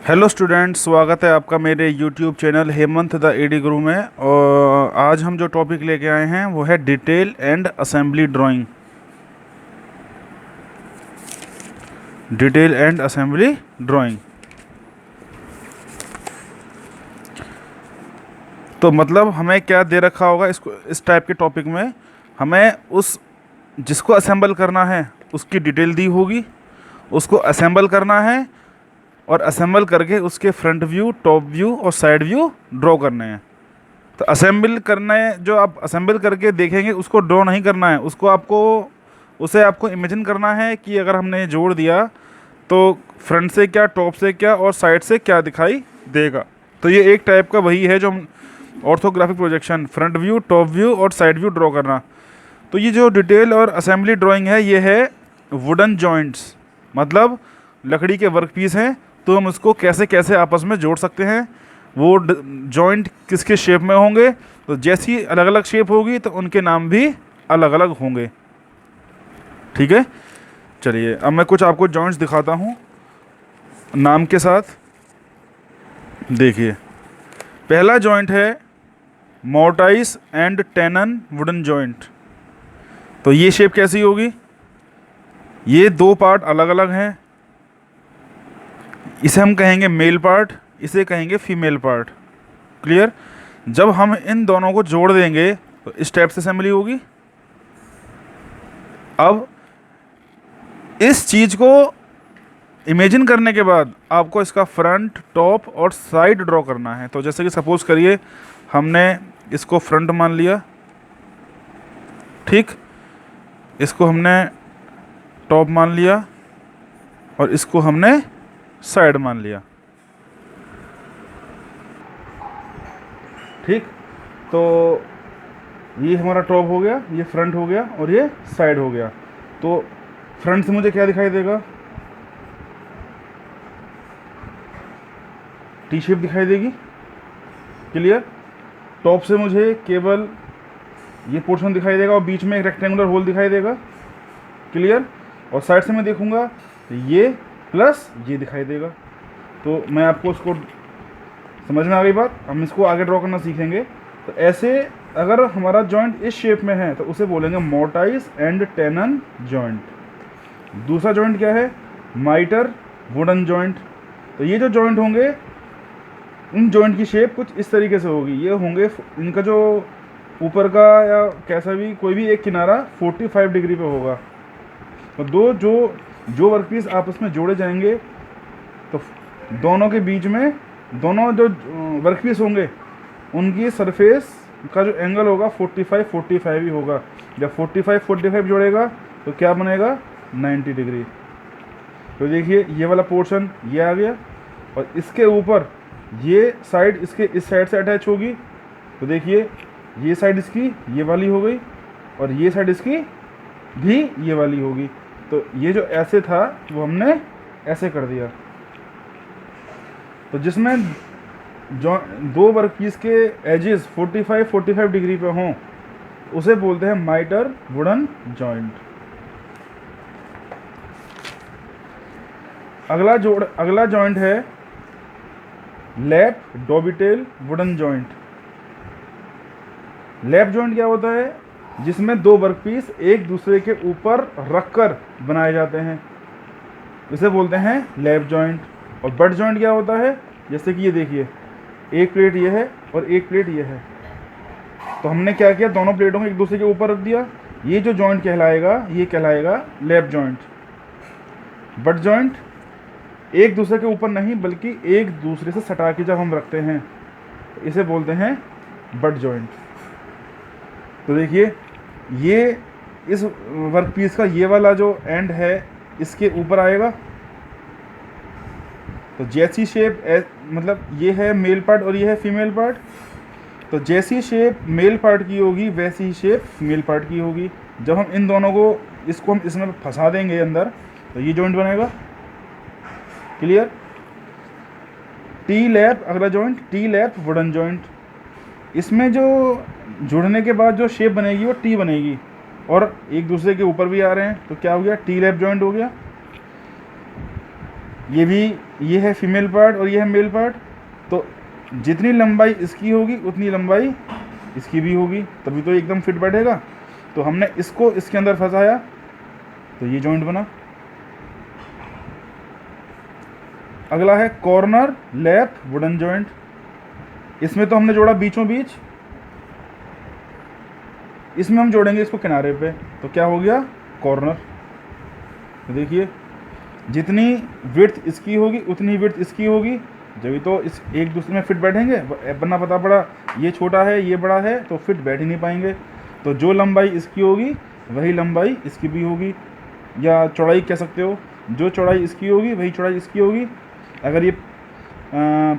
Hello students, स्वागत है आपका मेरे YouTube channel Hemant the ad guru में। और आज हम जो टॉपिक लेके आए हैं वो है detail and assembly drawing. Detail and assembly drawing तो मतलब हमें क्या दे रखा होगा इसको, इस टाइप के टॉपिक में हमें उस जिसको असेंबल करना है उसकी डिटेल दी होगी, उसको असेंबल करना है और असेंबल करके उसके फ्रंट व्यू, टॉप व्यू और साइड व्यू ड्रॉ करने हैं। तो असेंबल करना है, जो आप असेंबल करके देखेंगे उसको ड्रॉ नहीं करना है, उसे आपको इमेजिन करना है कि अगर हमने जोड़ दिया तो फ्रंट से क्या, टॉप से क्या और साइड से क्या दिखाई देगा। तो ये एक टाइप का वही है जो orthographic projection, front view, top view और साइड व्यू ड्रॉ करना। तो ये जो डिटेल और असेंबली ड्राइंग है ये है वुडन जॉइंट्स, मतलब लकड़ी के वर्क पीस हैं, तो हम उसको कैसे कैसे आपस में जोड़ सकते हैं, वो जॉइंट किसके शेप में होंगे। तो जैसी अलग अलग शेप होगी तो उनके नाम भी अलग अलग होंगे। ठीक है, चलिए अब मैं कुछ आपको जॉइंट्स दिखाता हूँ नाम के साथ। देखिए, पहला जॉइंट है मोर्टाइस एंड टेनन वुडन जॉइंट। तो ये शेप कैसी होगी, ये दो पार्ट अलग अलग हैं, इसे हम कहेंगे मेल पार्ट, इसे कहेंगे फीमेल पार्ट। क्लियर। जब हम इन दोनों को जोड़ देंगे तो इस टाइप से असेंबली होगी। अब इस चीज़ को इमेजिन करने के बाद आपको इसका फ्रंट, टॉप और साइड ड्रॉ करना है। तो जैसे कि सपोज करिए हमने इसको फ्रंट मान लिया, ठीक, इसको हमने टॉप मान लिया और इसको हमने साइड मान लिया। ठीक, तो ये हमारा टॉप हो गया, ये फ्रंट हो गया और ये साइड हो गया। तो फ्रंट से मुझे क्या दिखाई देगा, टी शेप दिखाई देगी। क्लियर। टॉप से मुझे केवल ये पोर्शन दिखाई देगा और बीच में एक रेक्टेंगुलर होल दिखाई देगा। क्लियर। और साइड से मैं देखूंगा ये प्लस ये दिखाई देगा। तो मैं आपको उसको समझ में आ गई बात, हम इसको आगे ड्रॉ करना सीखेंगे। तो ऐसे अगर हमारा जॉइंट इस शेप में है तो उसे बोलेंगे मोर्टाइस एंड टेनन जॉइंट। दूसरा जॉइंट क्या है, माइटर वुडन जॉइंट। तो ये जो जॉइंट होंगे, इन जॉइंट की शेप कुछ इस तरीके से होगी। ये होंगे, इनका जो ऊपर का या कैसा भी कोई भी एक किनारा 45 डिग्री पे होगा। तो जो वर्कपीस आपस में जोड़े जाएंगे तो दोनों के बीच में, दोनों जो वर्कपीस होंगे उनकी सरफेस का जो एंगल होगा 45 ही होगा। जब 45 जोड़ेगा तो क्या बनेगा, 90 डिग्री। तो देखिए ये वाला पोर्शन ये आ गया और इसके ऊपर ये साइड इसके इस साइड से अटैच होगी। तो देखिए ये साइड इसकी ये वाली हो गई और ये साइड इसकी भी ये वाली होगी। तो ये जो ऐसे था वो हमने ऐसे कर दिया। तो जिसमें जो दो वर्कपीस के एजेस 45 डिग्री पे हों उसे बोलते हैं माइटर वुडन जॉइंट। अगला जॉइंट है lap dovetail wooden joint. Lap joint क्या होता है, जिसमें दो वर्कपीस एक दूसरे के ऊपर रखकर बनाए जाते हैं, इसे बोलते हैं लैप जॉइंट। और बट जॉइंट क्या होता है, जैसे कि ये देखिए एक प्लेट ये है और एक प्लेट ये है। तो हमने क्या किया, दोनों प्लेटों को एक दूसरे के ऊपर रख दिया। ये जो जॉइंट कहलाएगा ये कहलाएगा लैप जॉइंट। बट जॉइंट एक दूसरे के ऊपर नहीं बल्कि एक दूसरे से सटा के जब हम रखते हैं इसे बोलते हैं बट जॉइंट। तो देखिए ये इस वर्कपीस का ये वाला जो एंड है इसके ऊपर आएगा। तो जैसी शेप मतलब ये है मेल पार्ट और ये है फीमेल पार्ट। तो जैसी शेप मेल पार्ट की होगी वैसी ही शेप फीमेल पार्ट की होगी। जब हम इन दोनों को इसको हम इसमें फंसा देंगे अंदर तो ये जॉइंट बनेगा। क्लियर। टी लैप अगला joint, T lap wooden joint. इसमें जो जुड़ने के बाद जो शेप बनेगी वो टी बनेगी और एक दूसरे के ऊपर भी आ रहे हैं तो क्या हो गया, टी लैप जॉइंट हो गया। ये है फीमेल पार्ट और ये है मेल पार्ट। तो जितनी लंबाई इसकी होगी उतनी लंबाई इसकी भी होगी, तभी तो एकदम फिट बैठेगा। तो हमने इसको इसके अंदर फंसाया तो ये जॉइंट बना। अगला है कॉर्नर लैप वुडन जॉइंट। इसमें तो हमने जोड़ा बीचों बीच, इसमें हम जोड़ेंगे इसको किनारे पे, तो क्या हो गया कॉर्नर। तो देखिए जितनी विड्थ इसकी होगी उतनी विड्थ इसकी होगी, जब तो इस एक दूसरे में फिट बैठेंगे। वरना पता पड़ा ये छोटा है ये बड़ा है तो फिट बैठ ही नहीं पाएंगे। तो जो लंबाई इसकी होगी वही लंबाई इसकी भी होगी, या चौड़ाई कह सकते हो, जो चौड़ाई इसकी होगी वही चौड़ाई इसकी होगी। अगर ये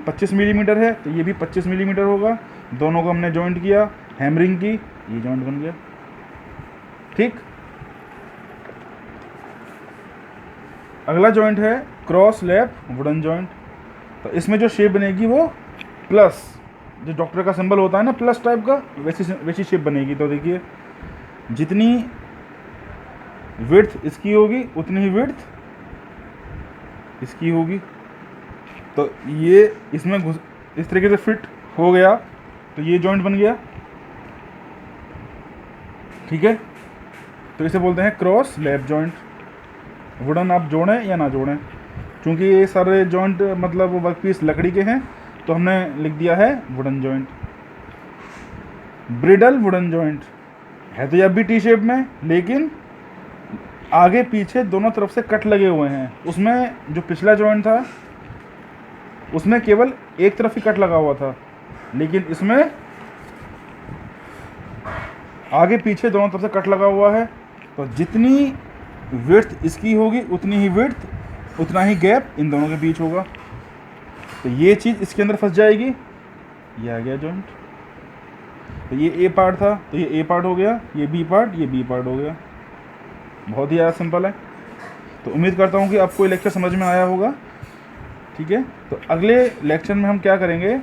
25 मिलीमीटर है तो ये भी 25 मिलीमीटर होगा। दोनों को हमने जॉइंट किया, हैमरिंग की, ये जॉइंट बन गया। ठीक, अगला जॉइंट है क्रॉस लैप वुडन जॉइंट। तो इसमें जो शेप बनेगी वो प्लस, जो डॉक्टर का सिंबल होता है ना प्लस टाइप का, वैसी शेप बनेगी। तो देखिए जितनी विड्थ इसकी होगी उतनी ही विड्थ इसकी होगी। तो ये इसमें इस तरीके से फिट हो गया, तो ये जॉइंट बन गया। ठीक है, तो इसे बोलते हैं क्रॉस लैप जॉइंट। वुडन आप जोड़ें या ना जोड़ें, क्योंकि ये सारे जॉइंट मतलब वर्कपीस लकड़ी के हैं, तो हमने लिख दिया है wooden joint. Bridle wooden joint है तो यह भी टी शेप में, लेकिन आगे पीछे दोनों तरफ से कट लगे हुए हैं। उसमें जो पिछला जॉइंट था उसमें केवल एक तरफ ही कट लगा हुआ था, लेकिन इसमें आगे पीछे दोनों तरफ से कट लगा हुआ है। तो जितनी विड्थ इसकी होगी उतनी ही विड्थ, उतना ही गैप इन दोनों के बीच होगा। तो ये चीज़ इसके अंदर फंस जाएगी, ये आ गया जॉइंट। तो ये ए पार्ट था तो ये ए पार्ट हो गया, ये बी पार्ट, ये बी पार्ट हो गया। बहुत ही ज़्यादा सिंपल है। तो उम्मीद करता हूँ कि आपको ये लेक्चर समझ में आया होगा। ठीक है, तो अगले लेक्चर में हम क्या करेंगे,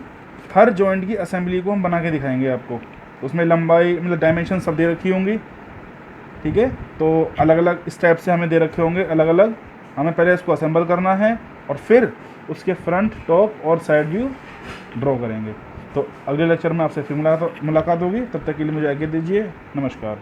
हर जॉइंट की असेंबली को हम बना के दिखाएंगे आपको। उसमें लंबाई मतलब डायमेंशन सब दे रखी होंगी। ठीक है, तो अलग अलग स्टेप से हमें दे रखे होंगे, अलग अलग हमें पहले इसको असेंबल करना है और फिर उसके फ्रंट टॉप और साइड व्यू ड्रॉ करेंगे। तो अगले लेक्चर में आपसे फिर मुलाकात होगी। तब तक के लिए मुझे आज्ञा दीजिए। नमस्कार।